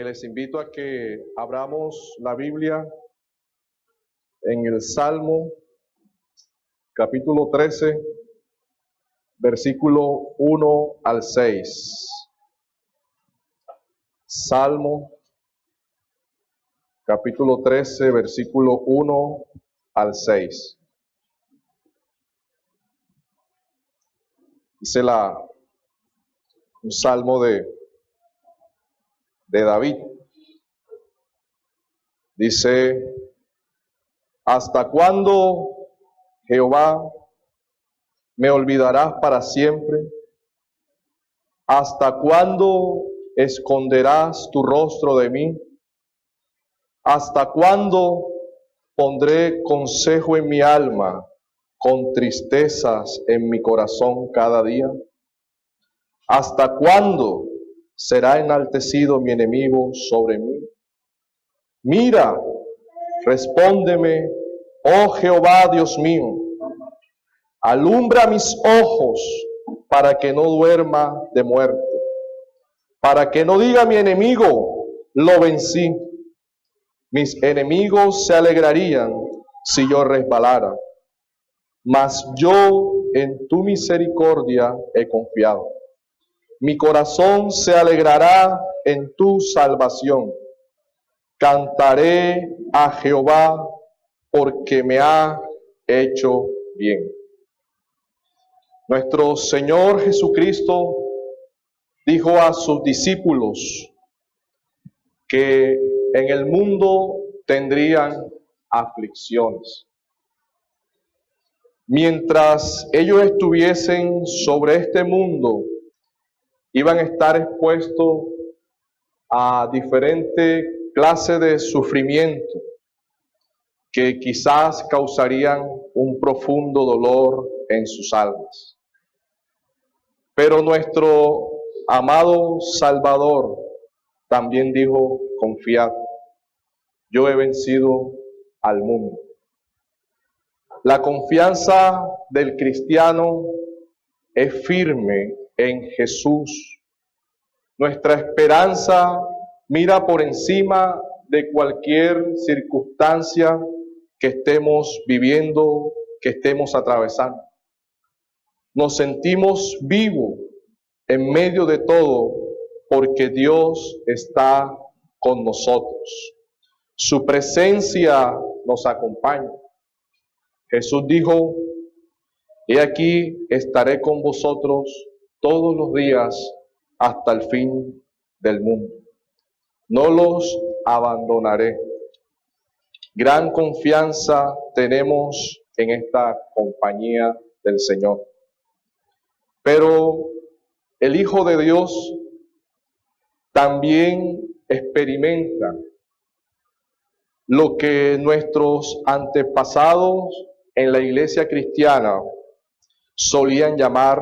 Les invito a que abramos la Biblia en el Salmo, capítulo 13, versículo 1 al 6. Salmo, capítulo 13, versículo 1 al 6. Dice un salmo de David. Dice: ¿hasta cuándo, Jehová, me olvidarás para siempre? ¿Hasta cuándo esconderás tu rostro de mí? ¿Hasta cuándo pondré consejo en mi alma, con tristezas en mi corazón cada día? ¿Hasta cuándo será enaltecido mi enemigo sobre mí? Mira, respóndeme, oh Jehová Dios mío, alumbra mis ojos para que no duerma de muerte, para que no diga mi enemigo, lo vencí. Mis enemigos se alegrarían si yo resbalara, mas yo en tu misericordia he confiado. Mi corazón se alegrará en tu salvación. Cantaré a Jehová porque me ha hecho bien. Nuestro Señor Jesucristo dijo a sus discípulos que en el mundo tendrían aflicciones. Mientras ellos estuviesen sobre este mundo, iban a estar expuestos a diferentes clases de sufrimiento que quizás causarían un profundo dolor en sus almas. Pero nuestro amado Salvador también dijo: confiad, yo he vencido al mundo. La confianza del cristiano es firme en Jesús. Nuestra esperanza mira por encima de cualquier circunstancia que estemos viviendo, que estemos atravesando. Nos sentimos vivos en medio de todo porque Dios está con nosotros. Su presencia nos acompaña. Jesús dijo: he aquí, estaré con vosotros todos los días hasta el fin del mundo. No los abandonaré. Gran confianza tenemos en esta compañía del Señor. Pero el Hijo de Dios también experimenta lo que nuestros antepasados en la iglesia cristiana solían llamar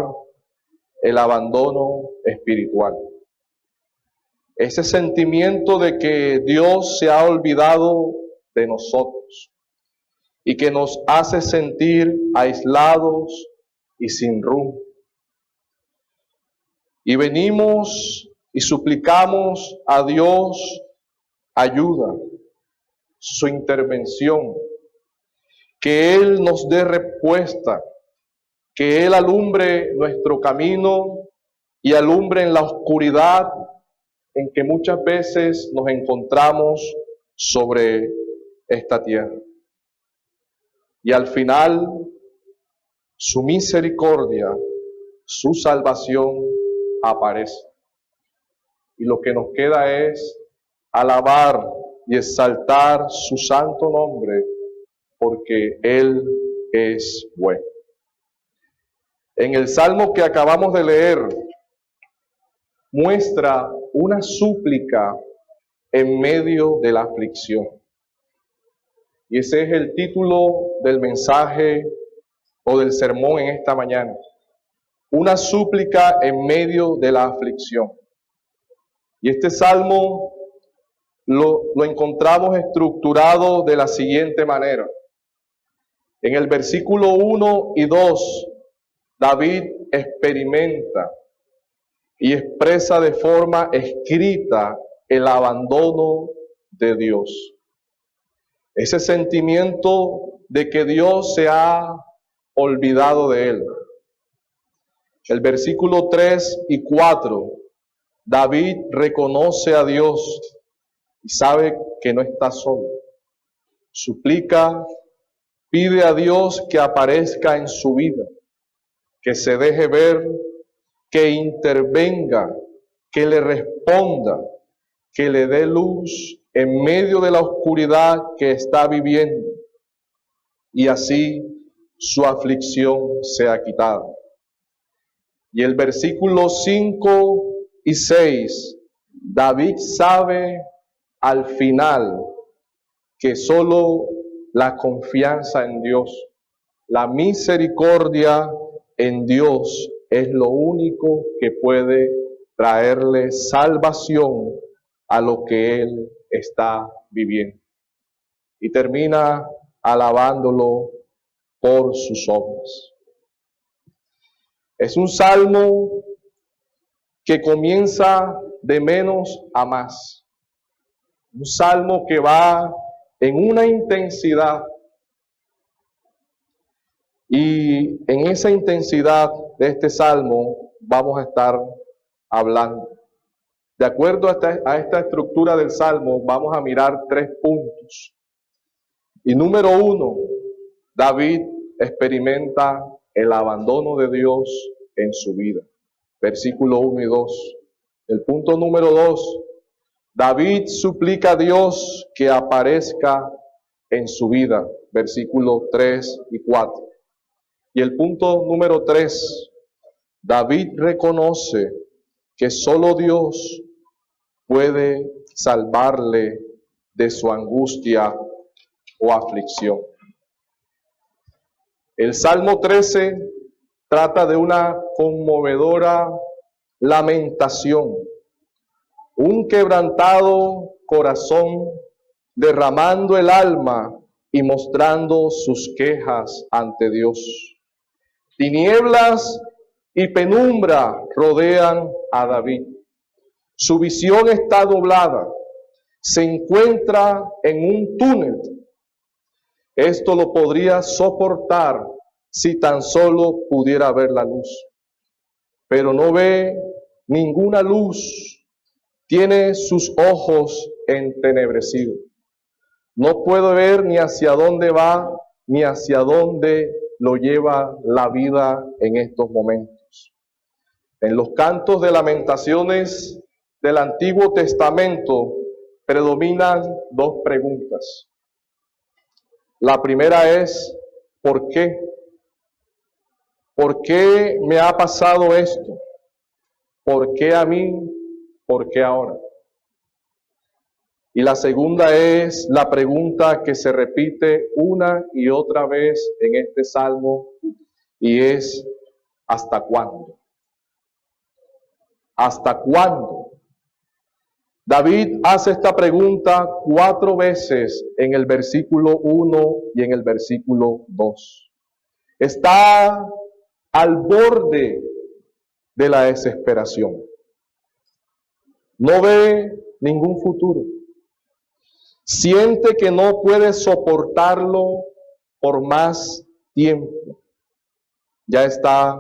el abandono espiritual. Ese sentimiento de que Dios se ha olvidado de nosotros y que nos hace sentir aislados y sin rumbo. Y venimos y suplicamos a Dios ayuda, su intervención, que Él nos dé respuesta, que Él alumbre nuestro camino y alumbre en la oscuridad en que muchas veces nos encontramos sobre esta tierra. Y al final, su misericordia, su salvación aparece. Y lo que nos queda es alabar y exaltar su santo nombre, porque Él es bueno. En el Salmo que acabamos de leer, muestra una súplica en medio de la aflicción. Y ese es el título del mensaje o del sermón en esta mañana. Una súplica en medio de la aflicción. Y este salmo lo encontramos estructurado de la siguiente manera. En el versículo 1 y 2, David experimenta y expresa de forma escrita el abandono de Dios. Ese sentimiento de que Dios se ha olvidado de él. El versículo 3 y 4, David reconoce a Dios y sabe que no está solo. Suplica, pide a Dios que aparezca en su vida, que se deje ver, que intervenga, que le responda, que le dé luz en medio de la oscuridad que está viviendo, y así su aflicción sea quitada. Y el versículo 5 y 6, David sabe al final que solo la confianza en Dios, la misericordia en Dios es lo único que puede traerle salvación a lo que él está viviendo. Y termina alabándolo por sus obras. Es un salmo que comienza de menos a más. Un salmo que va en una intensidad. Y en esa intensidad de este salmo vamos a estar hablando. De acuerdo a esta estructura del salmo, vamos a mirar 3 puntos. Y número 1, David experimenta el abandono de Dios en su vida. Versículo 1 y 2. El punto número 2, David suplica a Dios que aparezca en su vida. Versículo 3 y 4. Y el punto número 3, David reconoce que solo Dios puede salvarle de su angustia o aflicción. El Salmo 13 trata de una conmovedora lamentación, un quebrantado corazón derramando el alma y mostrando sus quejas ante Dios. Tinieblas y penumbra rodean a David. Su visión está doblada, se encuentra en un túnel. Esto lo podría soportar si tan solo pudiera ver la luz. Pero no ve ninguna luz, tiene sus ojos entenebrecidos. No puede ver ni hacia dónde va, ni hacia dónde lo lleva la vida en estos momentos. En los cantos de lamentaciones del Antiguo Testamento predominan 2 preguntas. La primera es, ¿por qué? ¿Por qué me ha pasado esto? ¿Por qué a mí? ¿Por qué ahora? Y la segunda es la pregunta que se repite una y otra vez en este salmo, y es, ¿hasta cuándo? ¿Hasta cuándo? David hace esta pregunta 4 veces en el versículo 1 y en el versículo 2. Está al borde de la desesperación. No ve ningún futuro. Siente que no puede soportarlo por más tiempo. Ya está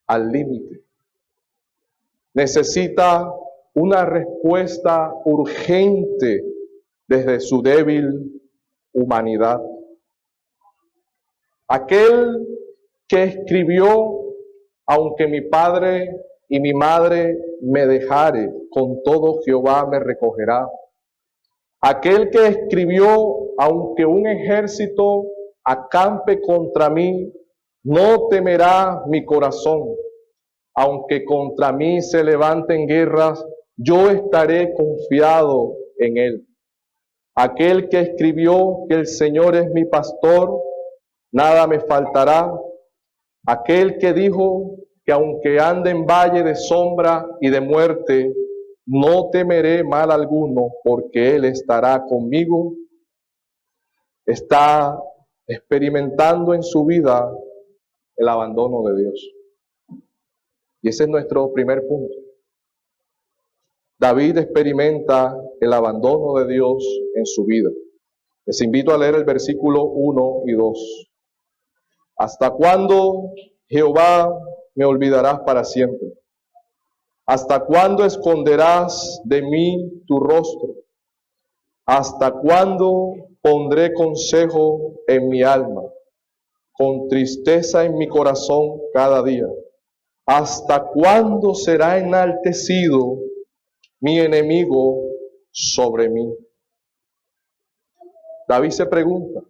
al límite. Necesita una respuesta urgente desde su débil humanidad. Aquel que escribió, aunque mi padre y mi madre me dejare, con todo Jehová me recogerá. Aquel que escribió, aunque un ejército acampe contra mí, no temerá mi corazón. Aunque contra mí se levanten guerras, yo estaré confiado en él. Aquel que escribió que el Señor es mi pastor, nada me faltará. Aquel que dijo que aunque ande en valle de sombra y de muerte, no temeré mal alguno, porque Él estará conmigo. Está experimentando en su vida el abandono de Dios. Y ese es nuestro primer punto. David experimenta el abandono de Dios en su vida. Les invito a leer el versículo 1 y 2. ¿Hasta cuándo, Jehová, me olvidarás para siempre? ¿Hasta cuándo esconderás de mí tu rostro? ¿Hasta cuándo pondré consejo en mi alma, con tristeza en mi corazón cada día? ¿Hasta cuándo será enaltecido mi enemigo sobre mí? David se pregunta,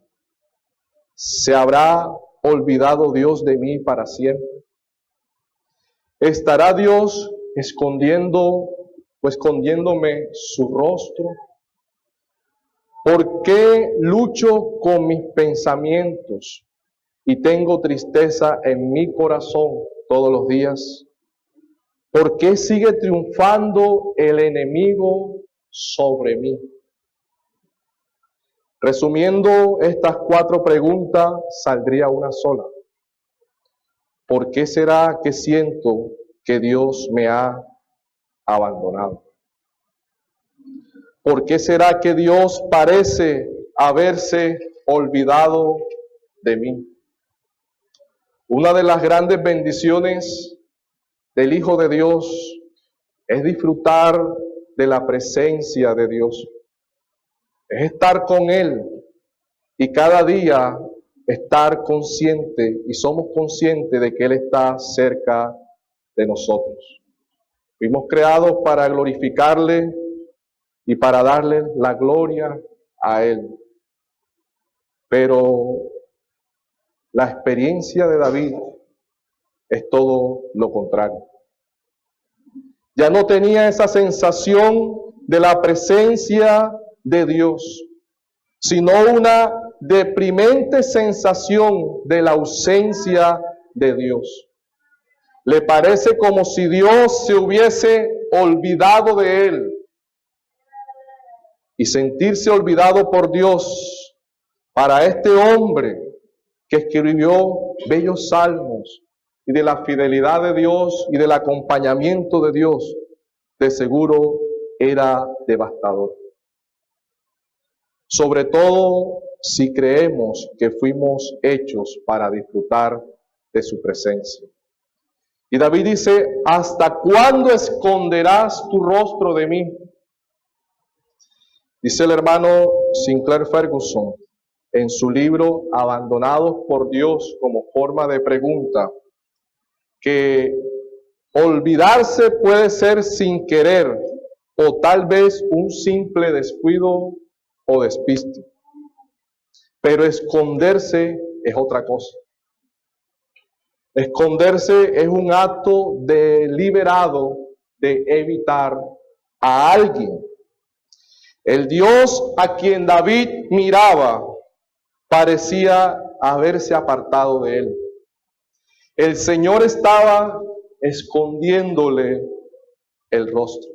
¿se habrá olvidado Dios de mí para siempre? ¿Estará Dios escondiéndome su rostro? ¿Por qué lucho con mis pensamientos y tengo tristeza en mi corazón todos los días? ¿Por qué sigue triunfando el enemigo sobre mí? Resumiendo estas 4 preguntas, saldría una sola. ¿Por qué será que siento que Dios me ha abandonado? ¿Por qué será que Dios parece haberse olvidado de mí? Una de las grandes bendiciones del Hijo de Dios es disfrutar de la presencia de Dios. Es estar con Él y cada día estar consciente y somos conscientes de que Él está cerca de nosotros. Fuimos creados para glorificarle y para darle la gloria a Él. Pero la experiencia de David es todo lo contrario. Ya no tenía esa sensación de la presencia de Dios, sino una deprimente sensación de la ausencia de Dios. Le parece como si Dios se hubiese olvidado de él. Y sentirse olvidado por Dios para este hombre que escribió bellos salmos y de la fidelidad de Dios y del acompañamiento de Dios, de seguro era devastador. Sobre todo si creemos que fuimos hechos para disfrutar de su presencia. Y David dice, ¿hasta cuándo esconderás tu rostro de mí? Dice el hermano Sinclair Ferguson en su libro Abandonados por Dios como forma de pregunta, que olvidarse puede ser sin querer o tal vez un simple descuido o despiste, pero esconderse es otra cosa. Esconderse es un acto deliberado de evitar a alguien. El Dios a quien David miraba parecía haberse apartado de él. El Señor estaba escondiéndole el rostro.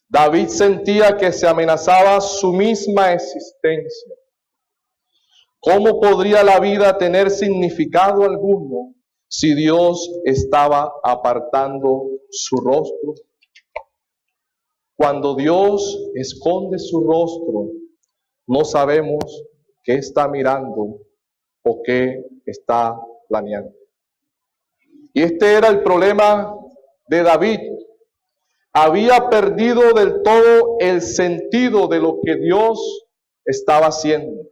David sentía que se amenazaba su misma existencia. ¿Cómo podría la vida tener significado alguno si Dios estaba apartando su rostro? Cuando Dios esconde su rostro, no sabemos qué está mirando o qué está planeando. Y este era el problema de David. Había perdido del todo el sentido de lo que Dios estaba haciendo.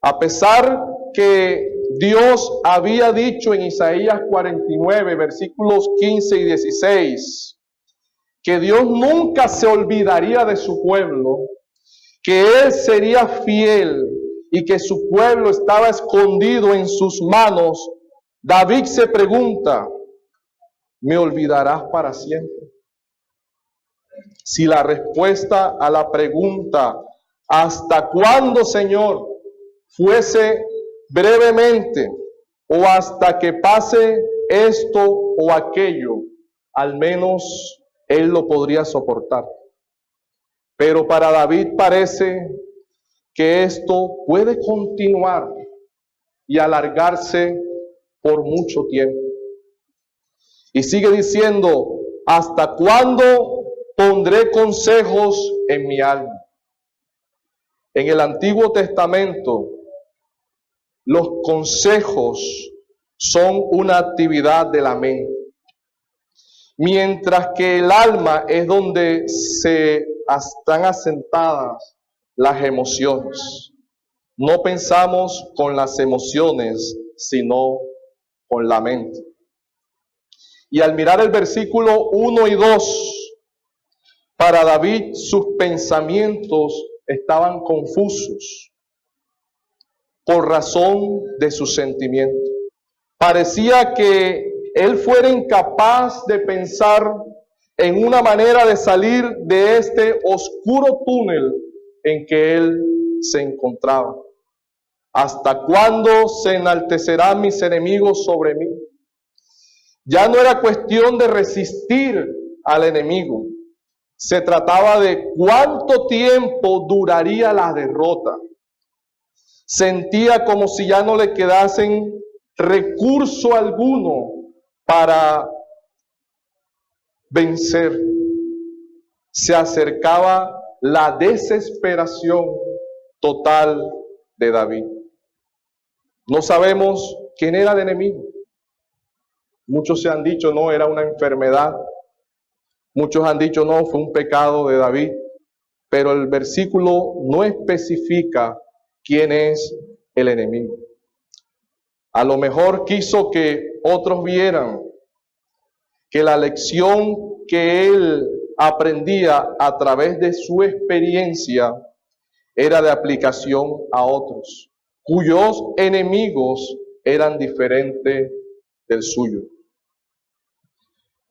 A pesar que Dios había dicho en Isaías 49, versículos 15 y 16, que Dios nunca se olvidaría de su pueblo, que Él sería fiel y que su pueblo estaba escondido en sus manos, David se pregunta, ¿me olvidarás para siempre? Si la respuesta a la pregunta, ¿hasta cuándo, Señor?, fuese brevemente o hasta que pase esto o aquello, al menos él lo podría soportar. Pero para David parece que esto puede continuar y alargarse por mucho tiempo. Y sigue diciendo, ¿hasta cuándo pondré consejos en mi alma? En el Antiguo Testamento, los consejos son una actividad de la mente, mientras que el alma es donde están asentadas las emociones. No pensamos con las emociones, sino con la mente. Y al mirar el versículo 1 y 2, para David sus pensamientos estaban confusos por razón de sus sentimientos. Parecía que él fuera incapaz de pensar en una manera de salir de este oscuro túnel en que él se encontraba. ¿Hasta cuándo se enaltecerán mis enemigos sobre mí? Ya no era cuestión de resistir al enemigo. Se trataba de cuánto tiempo duraría la derrota. Sentía como si ya no le quedasen recurso alguno para vencer. Se acercaba la desesperación total de David. No sabemos quién era el enemigo. Muchos se han dicho, no, era una enfermedad. Muchos han dicho, no, fue un pecado de David. Pero el versículo no especifica quién es el enemigo. A lo mejor quiso que otros vieran que la lección que él aprendía a través de su experiencia era de aplicación a otros, cuyos enemigos eran diferentes del suyo.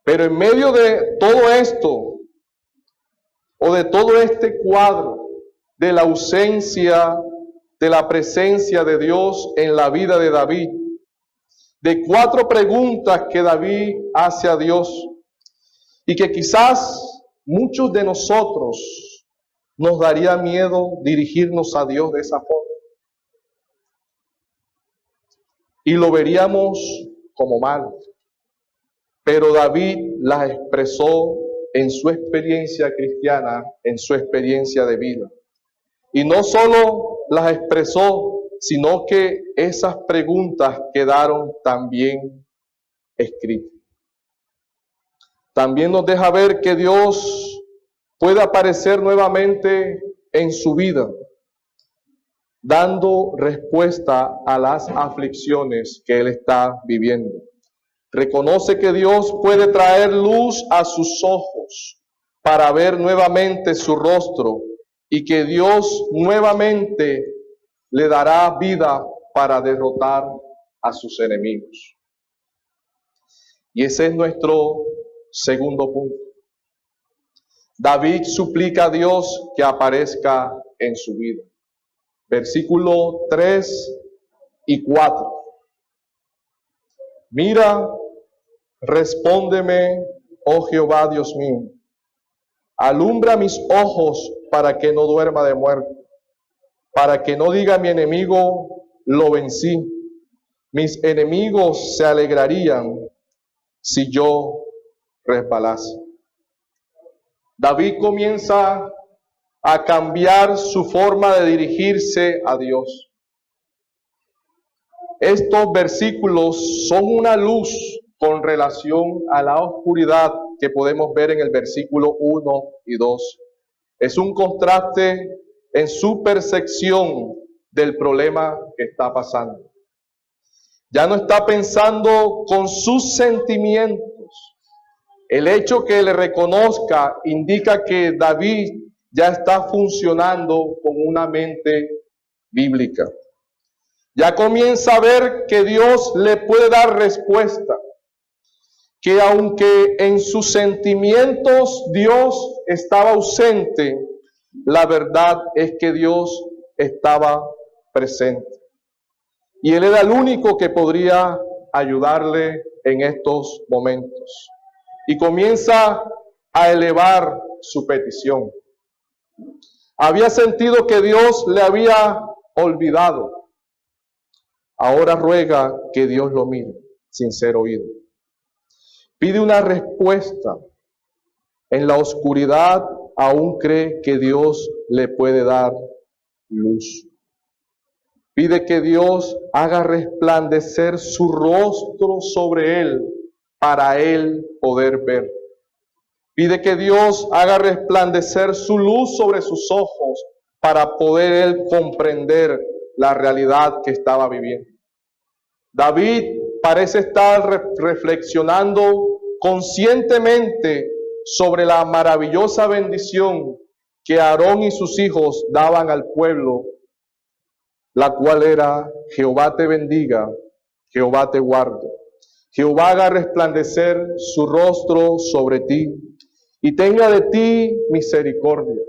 Pero en medio de todo esto, o de todo este cuadro, de la ausencia de la presencia de Dios en la vida de David, de 4 preguntas que David hace a Dios, y que quizás muchos de nosotros nos daría miedo dirigirnos a Dios de esa forma. Y lo veríamos como mal. Pero David las expresó en su experiencia cristiana, en su experiencia de vida. Y no solo las expresó, sino que esas preguntas quedaron también escritas. También nos deja ver que Dios puede aparecer nuevamente en su vida, dando respuesta a las aflicciones que él está viviendo. Reconoce que Dios puede traer luz a sus ojos para ver nuevamente su rostro y que Dios nuevamente le dará vida para derrotar a sus enemigos. Y ese es nuestro segundo punto. David suplica a Dios que aparezca en su vida. Versículo 3 y 4. Mira, respóndeme, oh Jehová Dios mío. Alumbra mis ojos para que no duerma de muerte, para que no diga mi enemigo, lo vencí. Mis enemigos se alegrarían si yo resbalase. David comienza a cambiar su forma de dirigirse a Dios. Estos versículos son una luz con relación a la oscuridad que podemos ver en el versículo 1 y 2. Es un contraste en su percepción del problema que está pasando. Ya no está pensando con sus sentimientos. El hecho que le reconozca indica que David ya está funcionando con una mente bíblica. Ya comienza a ver que Dios le puede dar respuesta. Que aunque en sus sentimientos Dios estaba ausente, la verdad es que Dios estaba presente. Y Él era el único que podría ayudarle en estos momentos. Y comienza a elevar su petición. Había sentido que Dios le había olvidado. Ahora ruega que Dios lo mire sin ser oído. Pide una respuesta En la oscuridad aún cree que Dios le puede dar luz. Pide que Dios haga resplandecer su rostro sobre él para él poder ver. Pide que Dios haga resplandecer su luz sobre sus ojos para poder él comprender la realidad que estaba viviendo. David parece estar reflexionando conscientemente sobre la maravillosa bendición que Aarón y sus hijos daban al pueblo, la cual era: Jehová te bendiga, Jehová te guarde, Jehová haga resplandecer su rostro sobre ti y tenga de ti misericordia.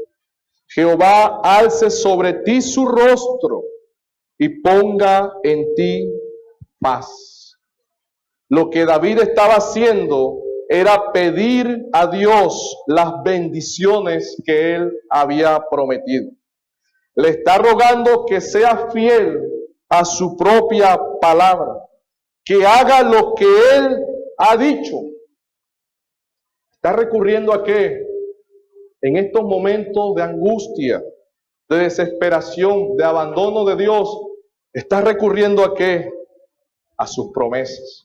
Jehová alce sobre ti su rostro y ponga en ti paz. Lo que David estaba haciendo era pedir a Dios las bendiciones que él había prometido. Le está rogando que sea fiel a su propia palabra, que haga lo que él ha dicho. Está recurriendo a qué? En estos momentos de angustia, de desesperación, de abandono de Dios, está recurriendo a qué? A sus promesas.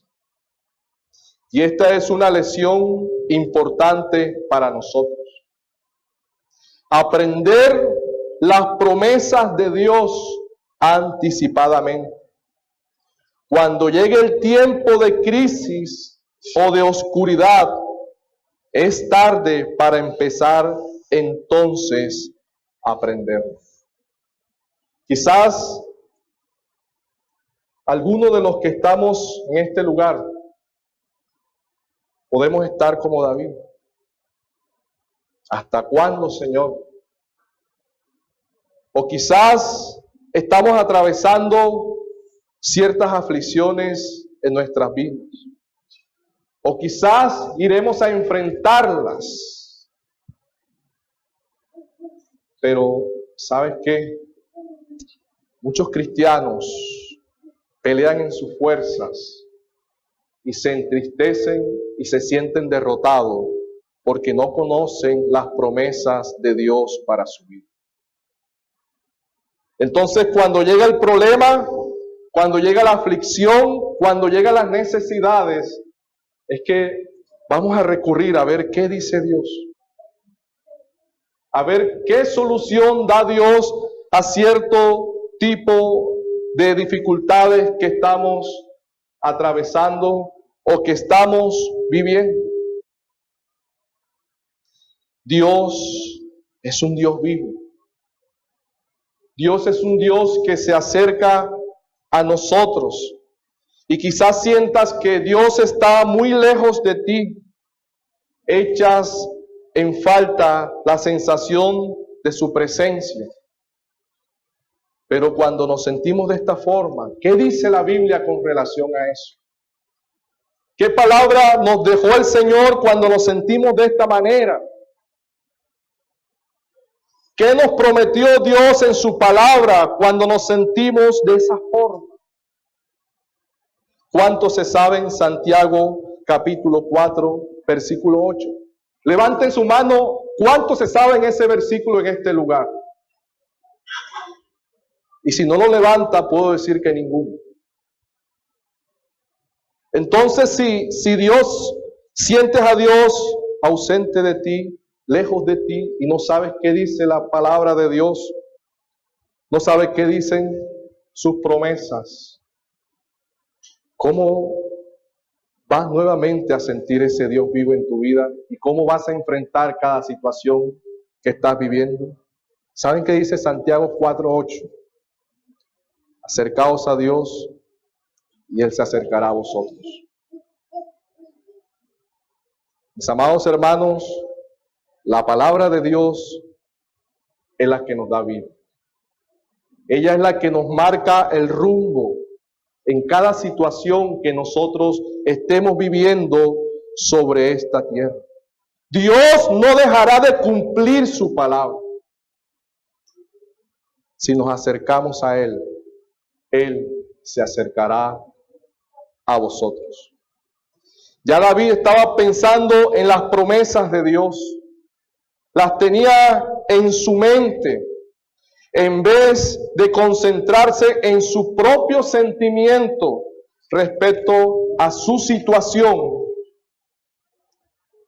Y esta es una lección importante para nosotros. Aprender las promesas de Dios anticipadamente. Cuando llegue el tiempo de crisis o de oscuridad, es tarde para empezar entonces a aprender. Quizás algunos de los que estamos en este lugar podemos estar como David. ¿Hasta cuándo, Señor? O quizás estamos atravesando ciertas aflicciones en nuestras vidas. O quizás iremos a enfrentarlas. Pero, ¿sabes qué? Muchos cristianos pelean en sus fuerzas y se entristecen y se sienten derrotados porque no conocen las promesas de Dios para su vida. Entonces, cuando llega el problema, cuando llega la aflicción, cuando llegan las necesidades, es que vamos a recurrir a ver qué dice Dios. A ver qué solución da Dios a cierto tipo de dificultades que estamos atravesando o que estamos viviendo. Dios es un Dios vivo. Dios es un Dios que se acerca a nosotros. Y quizás sientas que Dios está muy lejos de ti. Echas en falta la sensación de su presencia. Pero cuando nos sentimos de esta forma, ¿qué dice la Biblia con relación a eso? ¿Qué palabra nos dejó el Señor cuando nos sentimos de esta manera? ¿Qué nos prometió Dios en su palabra cuando nos sentimos de esa forma? ¿Cuánto se sabe en Santiago capítulo 4, versículo 8? Levanten su mano, ¿cuánto se sabe en ese versículo en este lugar? Y si no lo levanta, puedo decir que ninguno. Entonces, si Dios, sientes a Dios ausente de ti, lejos de ti, y no sabes qué dice la palabra de Dios, no sabes qué dicen sus promesas, ¿cómo vas nuevamente a sentir ese Dios vivo en tu vida? ¿Y cómo vas a enfrentar cada situación que estás viviendo? ¿Saben qué dice Santiago 4:8? Acercaos a Dios y Él se acercará a vosotros. Mis amados hermanos, la palabra de Dios es la que nos da vida. Ella es la que nos marca el rumbo en cada situación que nosotros estemos viviendo sobre esta tierra. Dios no dejará de cumplir su palabra. Si nos acercamos a Él, Él se acercará a vosotros. Ya David estaba pensando en las promesas de Dios. las tenía en su mente, en vez de concentrarse en su propio sentimiento respecto a su situación.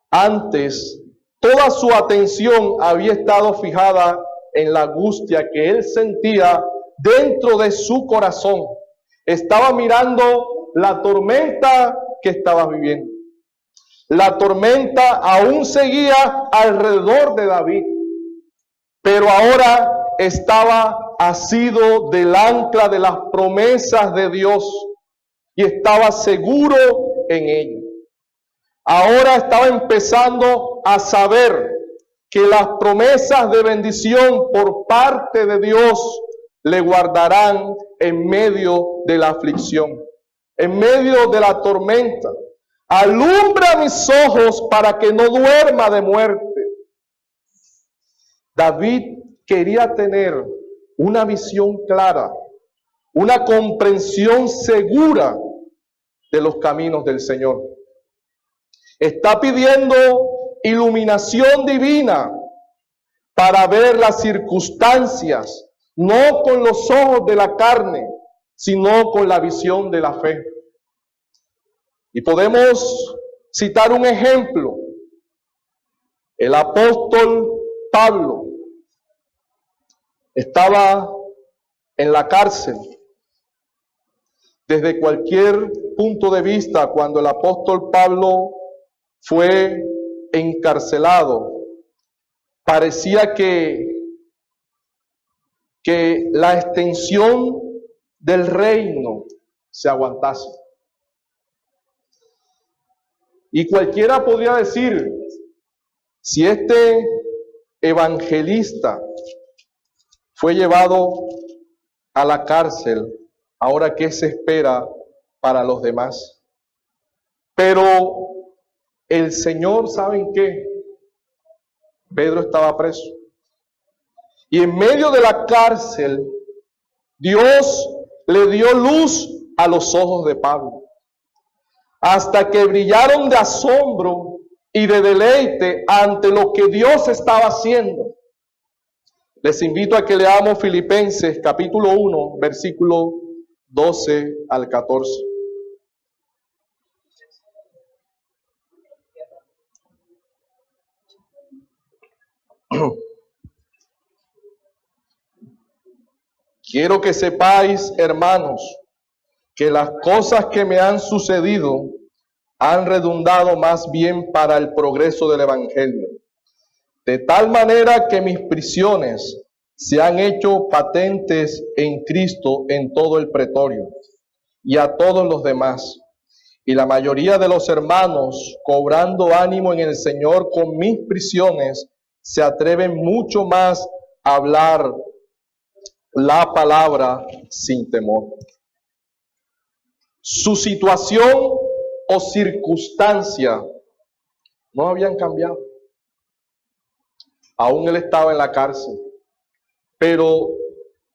Antes, toda su atención había estado fijada en la angustia que él sentía dentro de su corazón. Estaba mirando la tormenta que estaba viviendo. La tormenta aún seguía alrededor de David, pero ahora estaba asido del ancla de las promesas de Dios y estaba seguro en ello. Ahora estaba empezando a saber que las promesas de bendición por parte de Dios le guardarán en medio de la aflicción, en medio de la tormenta. Alumbra mis ojos para que no duerma de muerte. David quería tener una visión clara, una comprensión segura de los caminos del Señor. Está pidiendo iluminación divina para ver las circunstancias, no con los ojos de la carne, sino con la visión de la fe. Y podemos citar un ejemplo. El apóstol Pablo estaba en la cárcel. Desde cualquier punto de vista, cuando el apóstol Pablo fue encarcelado, parecía que la extensión del reino se aguantase. Y cualquiera podría decir, si este evangelista fue llevado a la cárcel, ahora ¿qué se espera para los demás? Pero el Señor, ¿saben qué? Pedro estaba preso. Y en medio de la cárcel, Dios le dio luz a los ojos de Pablo, hasta que brillaron de asombro y de deleite ante lo que Dios estaba haciendo. Les invito a que leamos Filipenses capítulo 1, versículo 12 al 14. Quiero que sepáis, hermanos, que las cosas que me han sucedido han redundado más bien para el progreso del Evangelio, de tal manera que mis prisiones se han hecho patentes en Cristo en todo el pretorio y a todos los demás. Y la mayoría de los hermanos, cobrando ánimo en el Señor con mis prisiones, se atreven mucho más a hablar la palabra sin temor. Su situación o circunstancia no habían cambiado. Aún él estaba en la cárcel, pero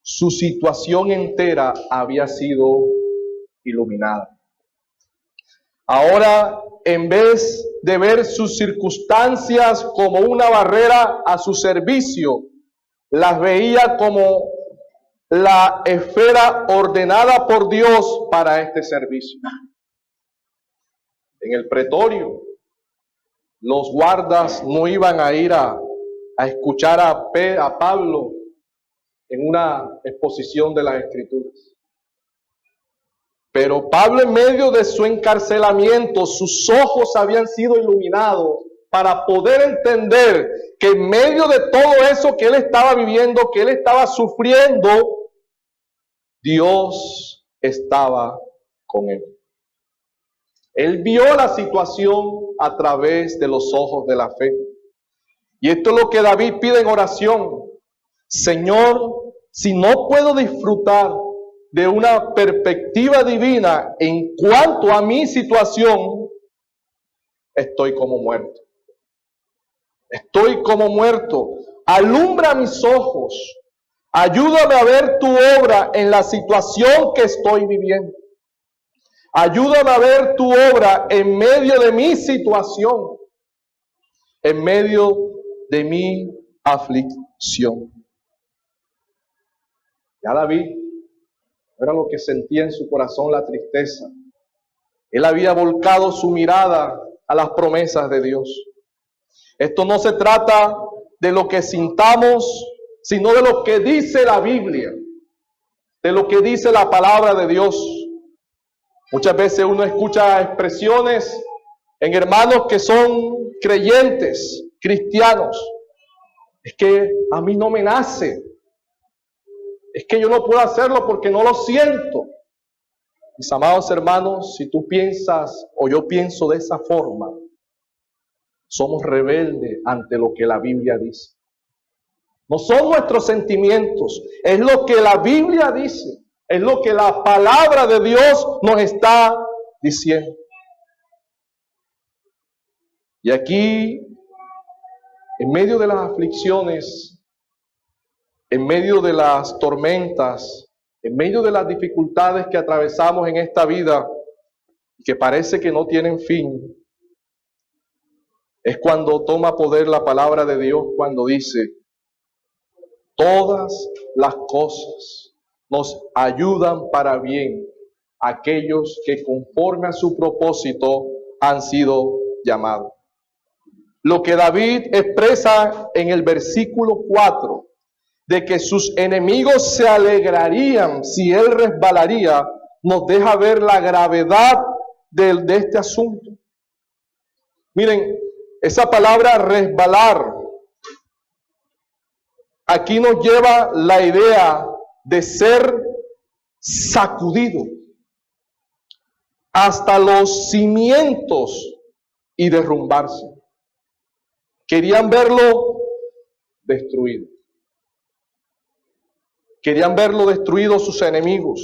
su situación entera había sido iluminada. Ahora, en vez de ver sus circunstancias como una barrera a su servicio, las veía como la esfera ordenada por Dios para este servicio. En el pretorio, los guardas no iban a ir a escuchar a Pablo en una exposición de las Escrituras. Pero Pablo, en medio de su encarcelamiento, sus ojos habían sido iluminados para poder entender que en medio de todo eso que él estaba viviendo, que él estaba sufriendo, Dios estaba con él. Él vio la situación a través de los ojos de la fe. Y esto es lo que David pide en oración. Señor, si no puedo disfrutar de una perspectiva divina en cuanto a mi situación, estoy como muerto. Estoy como muerto. Alumbra mis ojos. Ayúdame a ver tu obra en la situación que estoy viviendo. Ayúdame a ver tu obra en medio de mi situación, en medio de mi aflicción. Ya David era lo que sentía en su corazón, la tristeza. Él había volcado su mirada a las promesas de Dios. Esto no se trata de lo que sintamos, sino de lo que dice la Biblia, de lo que dice la palabra de Dios. Muchas veces uno escucha expresiones en hermanos que son creyentes, cristianos. Es que a mí no me nace. Es que yo no puedo hacerlo porque no lo siento. Mis amados hermanos, si tú piensas o yo pienso de esa forma, somos rebeldes ante lo que la Biblia dice. No son nuestros sentimientos, es lo que la Biblia dice, es lo que la palabra de Dios nos está diciendo. Y aquí, en medio de las aflicciones, en medio de las tormentas, en medio de las dificultades que atravesamos en esta vida, que parece que no tienen fin, es cuando toma poder la palabra de Dios, cuando dice: todas las cosas nos ayudan para bien a aquellos que conforme a su propósito han sido llamados. Lo que David expresa en el versículo 4, de que sus enemigos se alegrarían si él resbalaría, nos deja ver la gravedad de este asunto. Miren, esa palabra resbalar, aquí nos lleva la idea de ser sacudido hasta los cimientos y derrumbarse. Querían verlo destruido. Querían verlo destruido sus enemigos.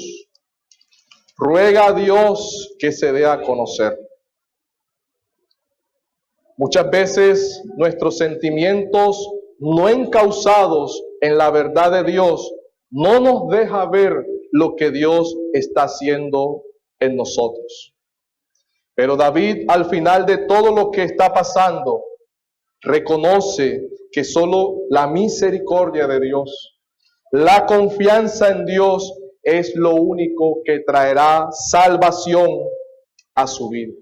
Ruega a Dios que se dé a conocer. Muchas veces nuestros sentimientos no encausados en la verdad de Dios no nos deja ver lo que Dios está haciendo en nosotros. Pero David, al final de todo lo que está pasando, reconoce que solo la misericordia de Dios, la confianza en Dios es lo único que traerá salvación a su vida.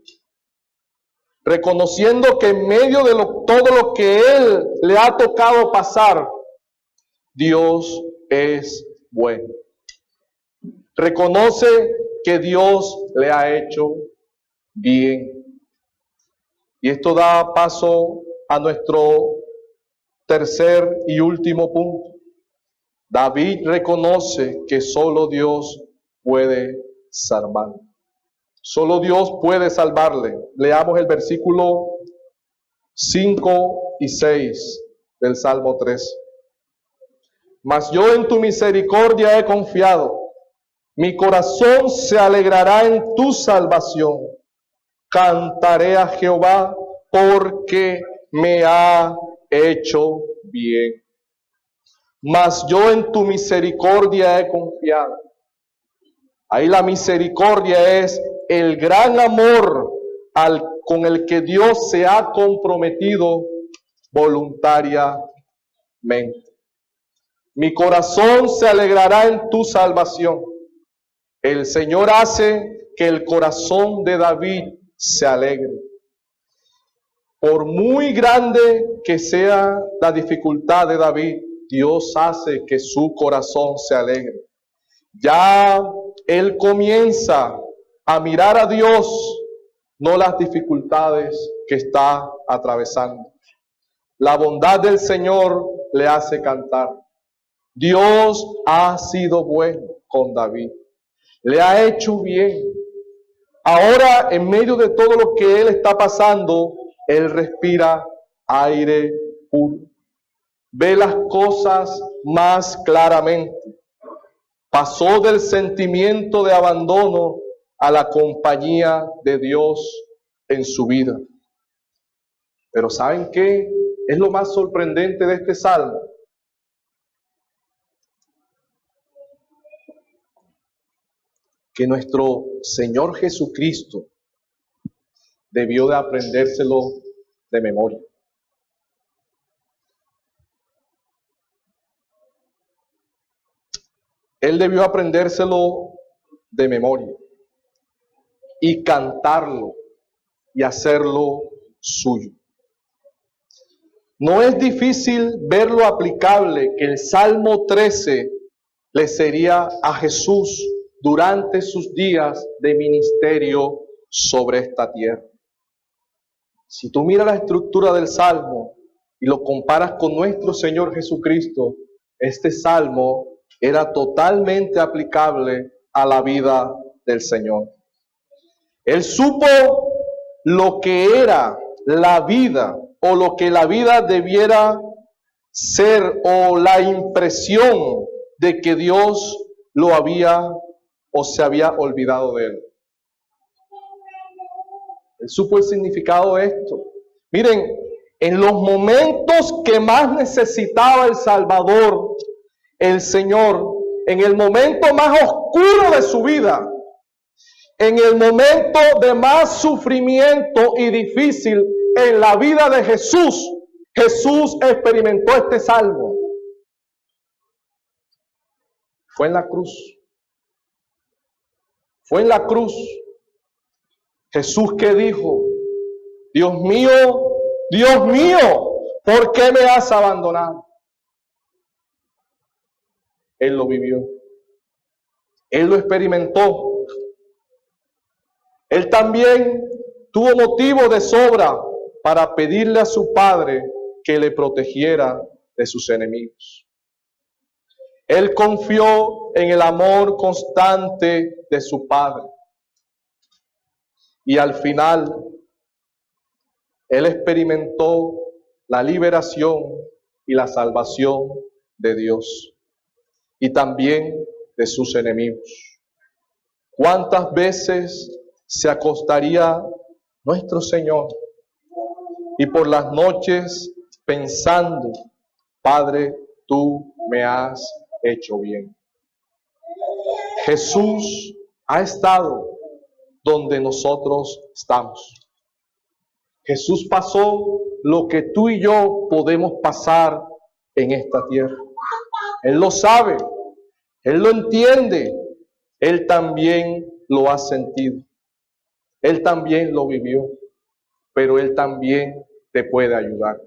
Reconociendo que en medio de todo lo que él le ha tocado pasar, Dios es bueno. Reconoce que Dios le ha hecho bien. Y esto da paso a nuestro tercer y último punto. David reconoce que solo Dios puede salvarle. Solo Dios puede salvarle. Leamos el versículo 5 y 6 del Salmo 3. Mas yo en tu misericordia he confiado. Mi corazón se alegrará en tu salvación. Cantaré a Jehová porque me ha hecho bien. Mas yo en tu misericordia he confiado. Ahí la misericordia es el gran amor con el que Dios se ha comprometido voluntariamente. Mi corazón se alegrará en tu salvación. El Señor hace que el corazón de David se alegre. Por muy grande que sea la dificultad de David, Dios hace que su corazón se alegre. Ya él comienza a mirar a Dios, no las dificultades que está atravesando. La bondad del Señor le hace cantar. Dios ha sido bueno con David. Le ha hecho bien. Ahora, en medio de todo lo que él está pasando, él respira aire puro. Ve las cosas más claramente. Pasó del sentimiento de abandono a la compañía de Dios en su vida. Pero ¿saben qué? Es lo más sorprendente de este salmo. Que nuestro Señor Jesucristo debió de aprendérselo de memoria. Él debió aprendérselo de memoria y cantarlo y hacerlo suyo. No es difícil verlo aplicable que el Salmo 13 le sería a Jesús durante sus días de ministerio sobre esta tierra. Si tú miras la estructura del Salmo y lo comparas con nuestro Señor Jesucristo, este Salmo era totalmente aplicable a la vida del Señor. Él supo lo que era la vida o lo que la vida debiera ser o la impresión de que Dios lo había o se había olvidado de él. Él supo el significado de esto. Miren, en los momentos que más necesitaba el Salvador, el Señor, en el momento más oscuro de su vida, en el momento de más sufrimiento y difícil en la vida de Jesús, Jesús experimentó este salmo. Fue en la cruz. Fue en la cruz. Jesús que dijo: Dios mío, ¿por qué me has abandonado? Él lo vivió. Él lo experimentó. Él también tuvo motivo de sobra para pedirle a su Padre que le protegiera de sus enemigos. Él confió en el amor constante de su Padre. Y al final, Él experimentó la liberación y la salvación de Dios y también de sus enemigos. ¿Cuántas veces se acostaría nuestro Señor y por las noches pensando: Padre, tú me has hecho bien? Jesús ha estado donde nosotros estamos. Jesús pasó lo que tú y yo podemos pasar en esta tierra. Él lo sabe, Él lo entiende, Él también lo ha sentido. Él también lo vivió, pero Él también te puede ayudar.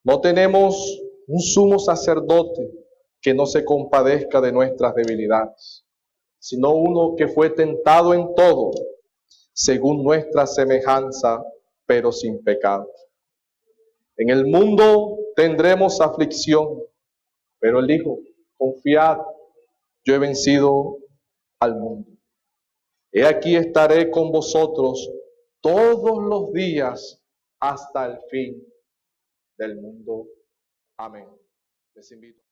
No tenemos un sumo sacerdote que no se compadezca de nuestras debilidades, sino uno que fue tentado en todo, según nuestra semejanza, pero sin pecado. En el mundo tendremos aflicción, pero Él dijo: confiad, yo he vencido al mundo. He aquí estaré con vosotros todos los días hasta el fin del mundo. Amén. Les invito.